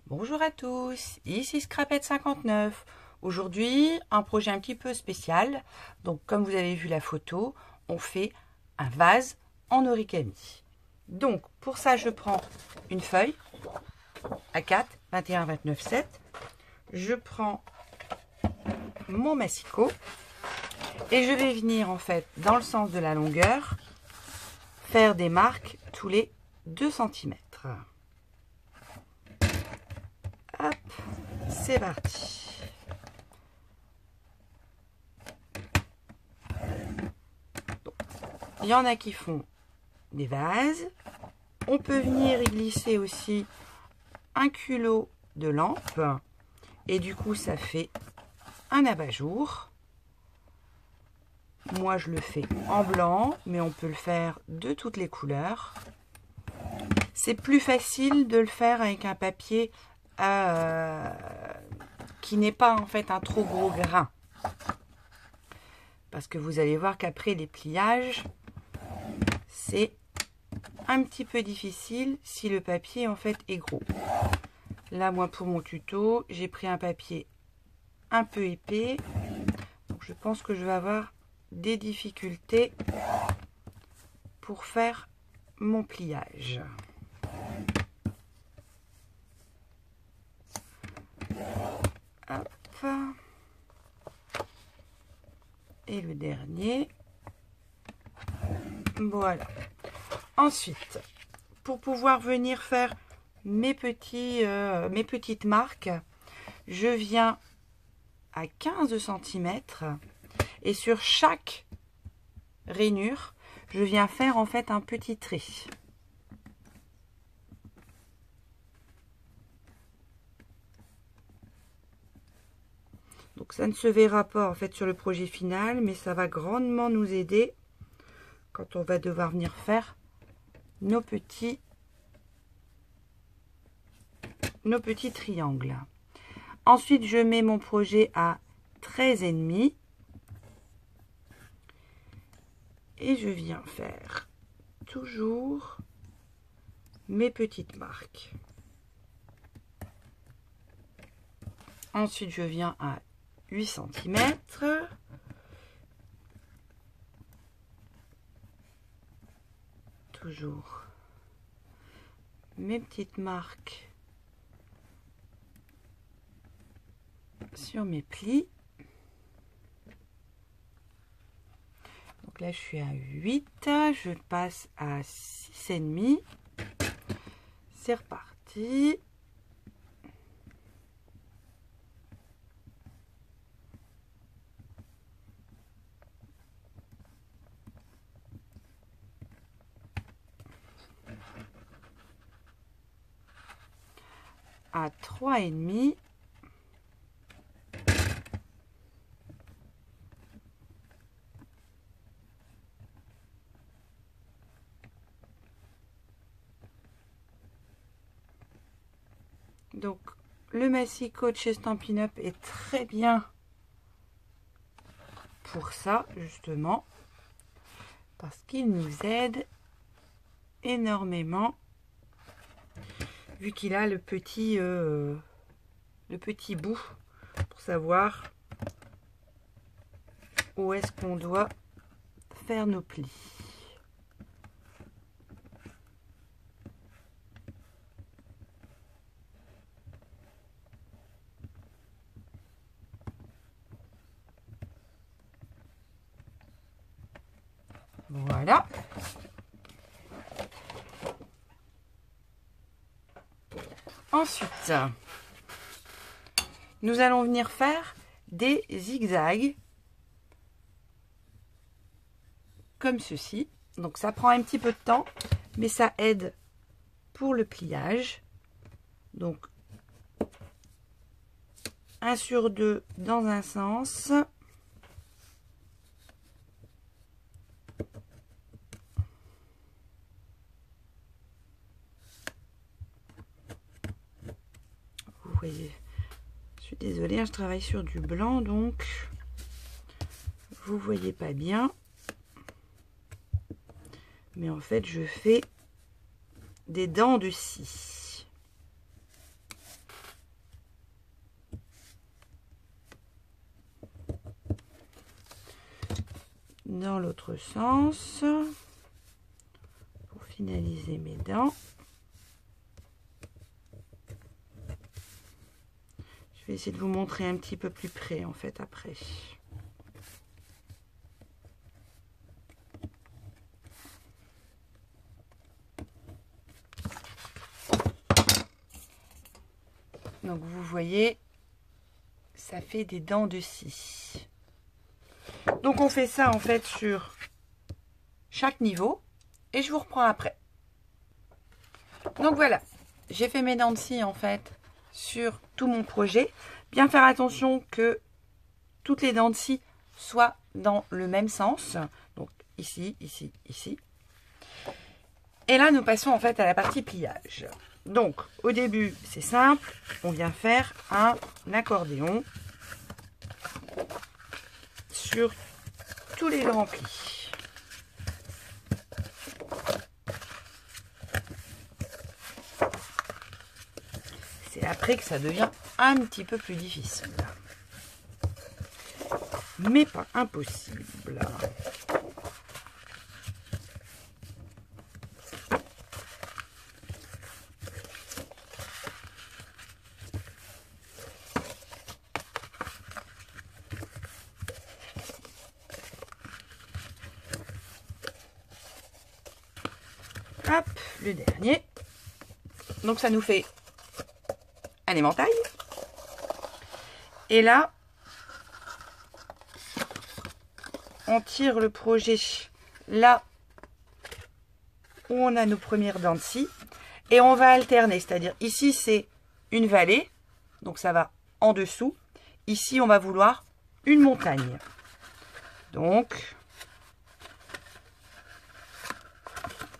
Bonjour à tous, ici Scrapette59. Aujourd'hui, un projet un petit peu spécial. Donc, comme vous avez vu la photo, on fait un vase en origami. Donc, pour ça, je prends une feuille A4, 21, 29, 7. Je prends mon massicot et je vais venir en fait dans le sens de la longueur faire des marques tous les 2 cm. Hop, c'est parti. Il y en a qui font des vases. On peut venir y glisser aussi un culot de lampe. Et du coup, ça fait un abat-jour. Moi, je le fais en blanc, mais on peut le faire de toutes les couleurs. C'est plus facile de le faire avec un papier qui n'est pas en fait un trop gros grain. Parce que vous allez voir qu'après les pliages, c'est un petit peu difficile si le papier en fait est gros. Là, moi, pour mon tuto, j'ai pris un papier un peu épais. Donc, je pense que je vais avoir des difficultés pour faire mon pliage. Hop. Et le dernier. Voilà. Ensuite, pour pouvoir venir faire mes petites marques, je viens à 15 cm et sur chaque rainure, je viens faire en fait un petit trait. Donc ça ne se verra pas en fait sur le projet final, mais ça va grandement nous aider quand on va devoir venir faire nos petits triangles. Ensuite, je mets mon projet à 13,5 et je viens faire toujours mes petites marques. Ensuite, je viens à 8 cm. Toujours mes petites marques sur mes plis. Donc là, je suis à 8. Je passe à 6,5. C'est reparti. À 3,5. Donc, le massicot de chez Stampin' Up est très bien pour ça, justement, parce qu'il nous aide énormément, vu qu'il a le petit bout pour savoir où est-ce qu'on doit faire nos plis. Voilà. Ensuite, nous allons venir faire des zigzags comme ceci. Donc ça prend un petit peu de temps, mais ça aide pour le pliage. Donc 1 sur 2 dans un sens. Vous voyez, je suis désolée, je travaille sur du blanc, donc vous voyez pas bien. Mais en fait, je fais des dents de scie. dans l'autre sens pour finaliser mes dents. Je vais essayer de vous montrer un petit peu plus près en fait après. Donc vous voyez, ça fait des dents de scie. Donc on fait ça en fait sur chaque niveau et je vous reprends après. Donc voilà, j'ai fait mes dents de scie en fait sur tout mon projet. Bien faire attention que toutes les dents de scie soient dans le même sens. Donc ici, ici, ici. Et là nous passons en fait à la partie pliage. Donc au début c'est simple, on vient faire un accordéon sur tous les grands plis. C'est après que ça devient un petit peu plus difficile. Mais pas impossible. Hop, le dernier. Donc ça nous fait un éventail. Et là, on tire le projet là où on a nos premières dents de scie. Et on va alterner, c'est-à-dire ici c'est une vallée, donc ça va en dessous. Ici on va vouloir une montagne. Donc,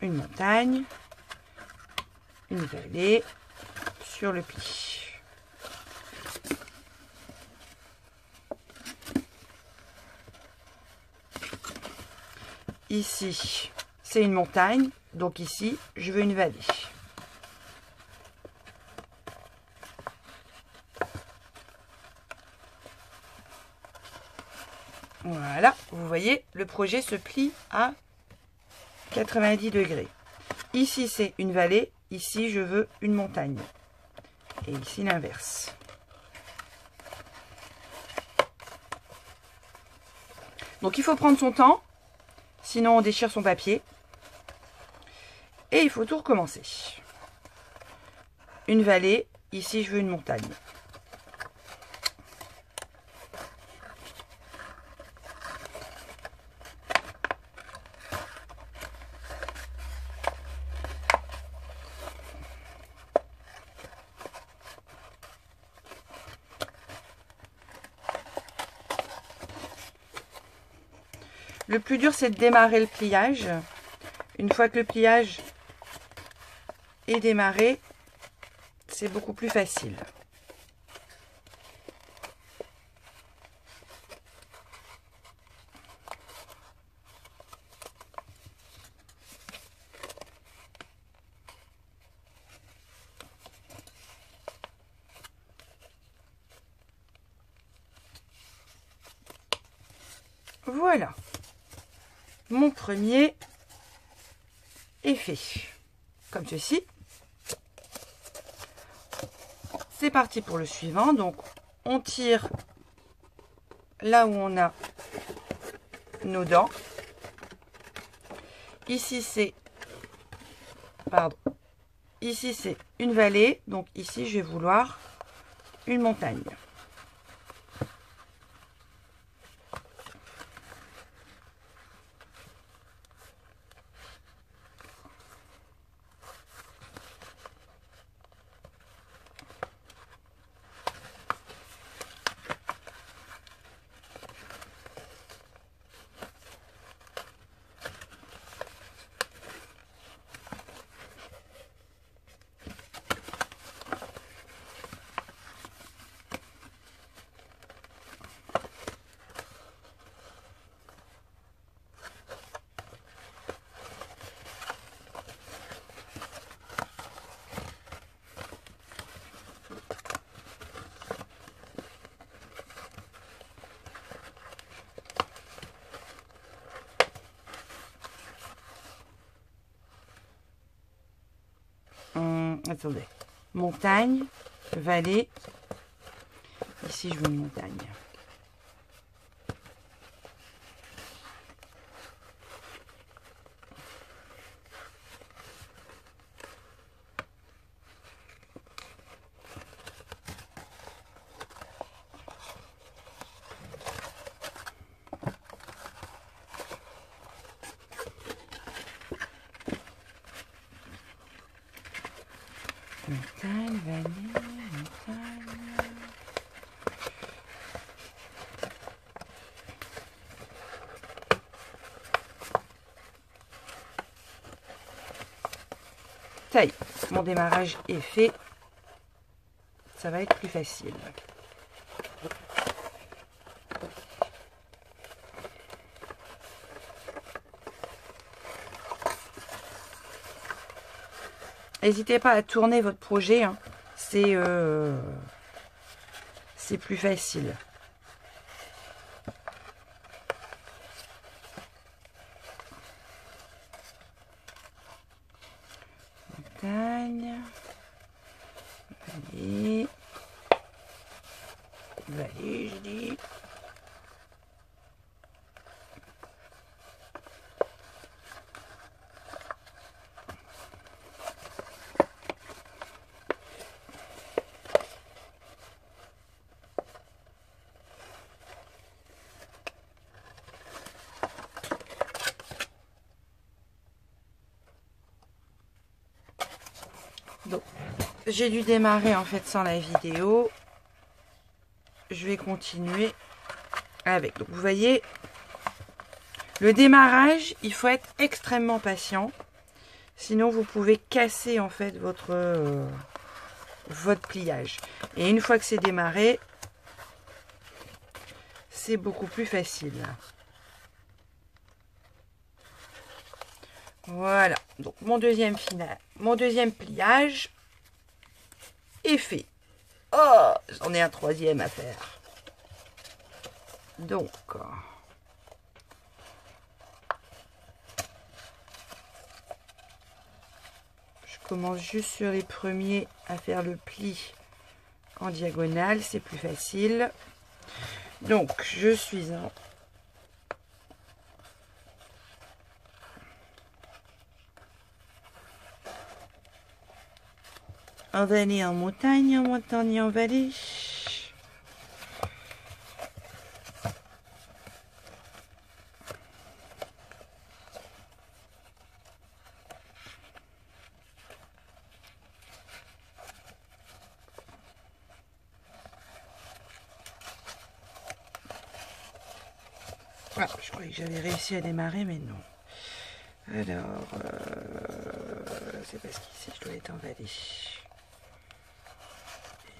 une montagne, une vallée sur le pli. Ici, c'est une montagne, donc ici, je veux une vallée. Voilà, vous voyez, le projet se plie à 90 degrés. Ici, c'est une vallée. Ici, je veux une montagne. Et ici, l'inverse. Donc, il faut prendre son temps. Sinon, on déchire son papier. Et il faut tout recommencer. Une vallée. Ici, je veux une montagne. Le plus dur, c'est de démarrer le pliage. Une fois que le pliage est démarré, c'est beaucoup plus facile. Voilà. Mon premier est fait. Comme ceci. C'est parti pour le suivant. Donc, on tire là où on a nos dents. Ici, c'est... Pardon. Ici, c'est une vallée. Donc, ici, je vais vouloir une montagne. Attendez. Montagne, vallée. Ici, je veux une montagne. Montagne, vallée, montagne. Ça y est, mon démarrage est fait. Ça va être plus facile. N'hésitez pas à tourner votre projet, hein. C'est plus facile. Montagne, vallée, vallée, je dis. Donc, j'ai dû démarrer en fait sans la vidéo. Je vais continuer avec. Donc, vous voyez, le démarrage, il faut être extrêmement patient. Sinon, vous pouvez casser en fait votre pliage. Et une fois que c'est démarré, c'est beaucoup plus facile. Voilà, donc mon deuxième pliage est fait. Oh, j'en ai un troisième à faire. Donc, je commence juste sur les premiers à faire le pli en diagonale, c'est plus facile. Donc, je suis en vallée, en montagne, en vallée. Ah, je croyais que j'avais réussi à démarrer, mais non. Alors, c'est parce qu'ici, je dois être en vallée. Et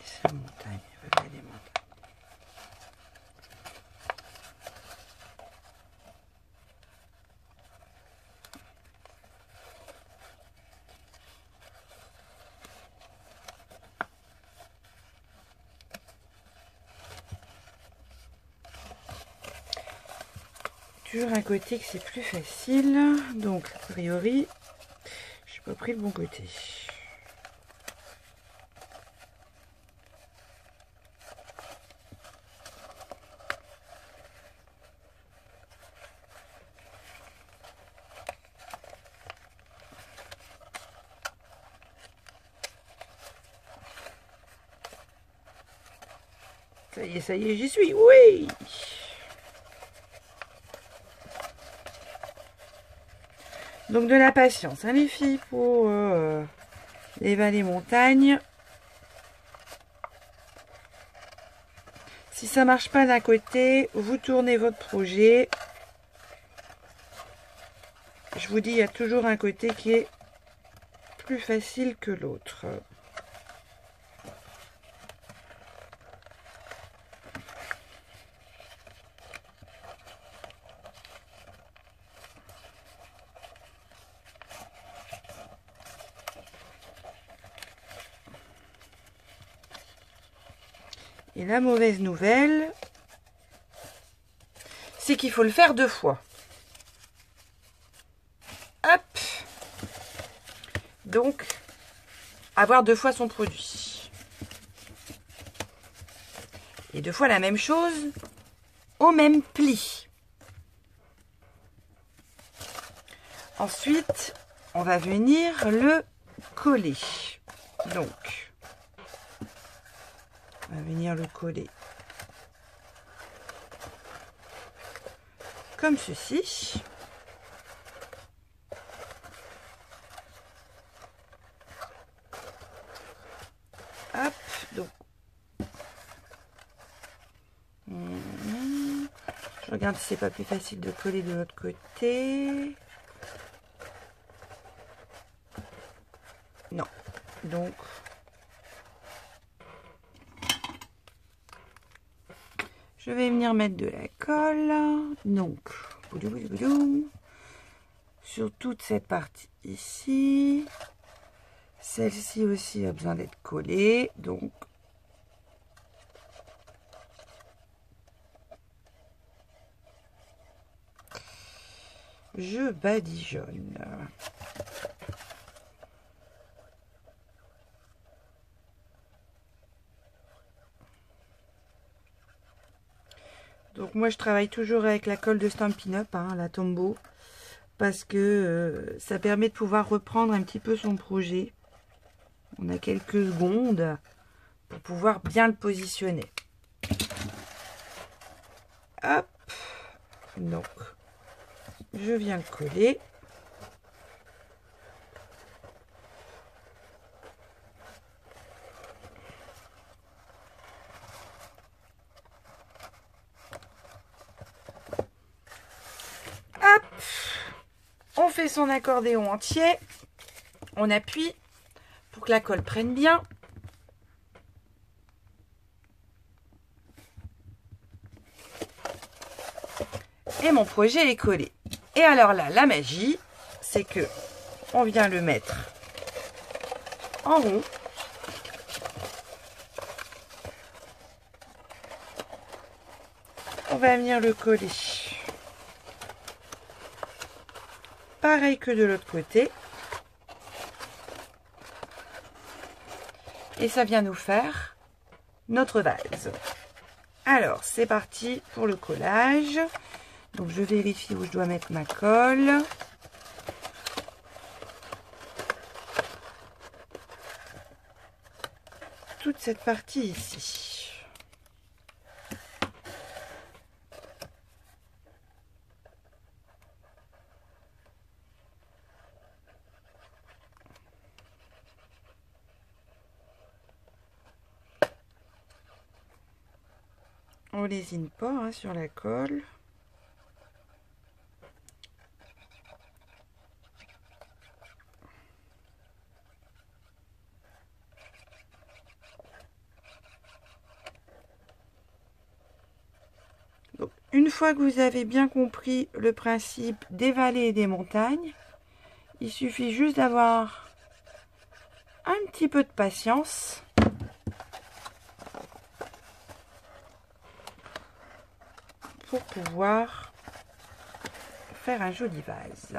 c'est montagne, vallée, montagne. Toujours un côté que c'est plus facile, donc a priori, je n'ai pas pris le bon côté. Ça y est, j'y suis, oui! Donc de la patience, hein, les filles, pour les vallées montagnes. Si ça marche pas d'un côté, vous tournez votre projet. Je vous dis, il y a toujours un côté qui est plus facile que l'autre. Et la mauvaise nouvelle, c'est qu'il faut le faire 2 fois. Hop. Donc, avoir 2 fois son produit. Et 2 fois la même chose au même pli. Ensuite, on va venir le coller. Donc, on va venir le coller comme ceci. Hop, donc. Je regarde si c'est pas plus facile de coller de l'autre côté. Non. Donc, je vais venir mettre de la colle. Donc, sur toute cette partie ici. Celle-ci aussi a besoin d'être collée. Donc, je badigeonne. Donc moi je travaille toujours avec la colle de Stampin' Up, hein, la Tombow, parce que ça permet de pouvoir reprendre un petit peu son projet. On a quelques secondes pour pouvoir bien le positionner. Hop, donc je viens le coller. Hop, on fait son accordéon entier. On appuie pour que la colle prenne bien. Et mon projet est collé. Et alors là, la magie, c'est que on vient le mettre en rond. On va venir le coller. Pareil que de l'autre côté. Et ça vient nous faire notre vase. Alors, c'est parti pour le collage. Donc, je vérifie où je dois mettre ma colle. Toute cette partie ici. On lésine pas hein, sur la colle. Donc, une fois que vous avez bien compris le principe des vallées et des montagnes, il suffit juste d'avoir un petit peu de patience. Pour pouvoir faire un joli vase.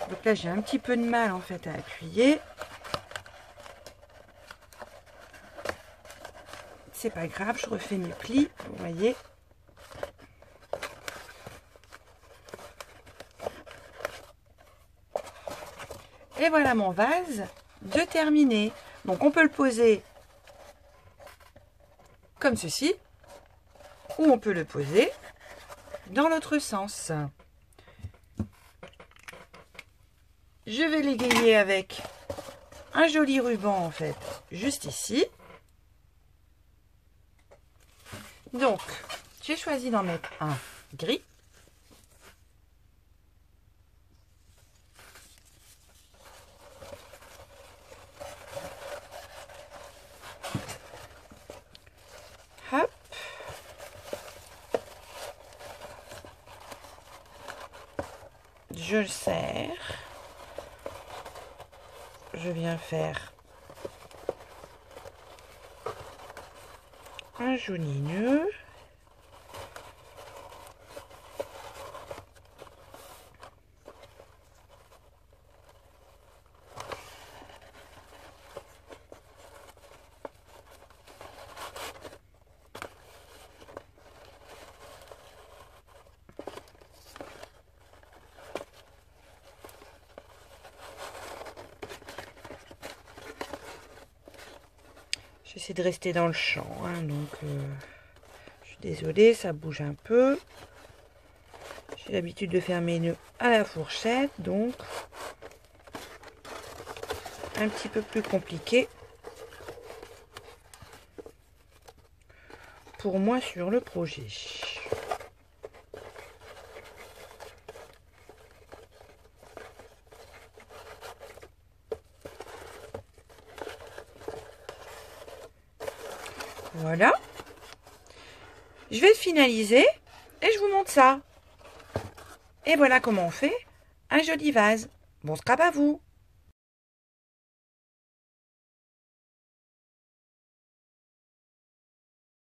Donc là, j'ai un petit peu de mal en fait à appuyer. C'est pas grave, je refais mes plis, vous voyez. Et voilà mon vase de terminé. Donc on peut le poser comme ceci, ou on peut le poser dans l'autre sens. Je vais l'égayer avec un joli ruban en fait, juste ici. Donc, j'ai choisi d'en mettre un gris. je le serre. Je viens faire un joli nœud. J'essaie de rester dans le champ, hein, donc je suis désolée, ça bouge un peu. J'ai l'habitude de faire mes nœuds à la fourchette, donc un petit peu plus compliqué pour moi sur le projet. Voilà. Je vais le finaliser et je vous montre ça. Et voilà comment on fait un joli vase. Bon scrap à vous!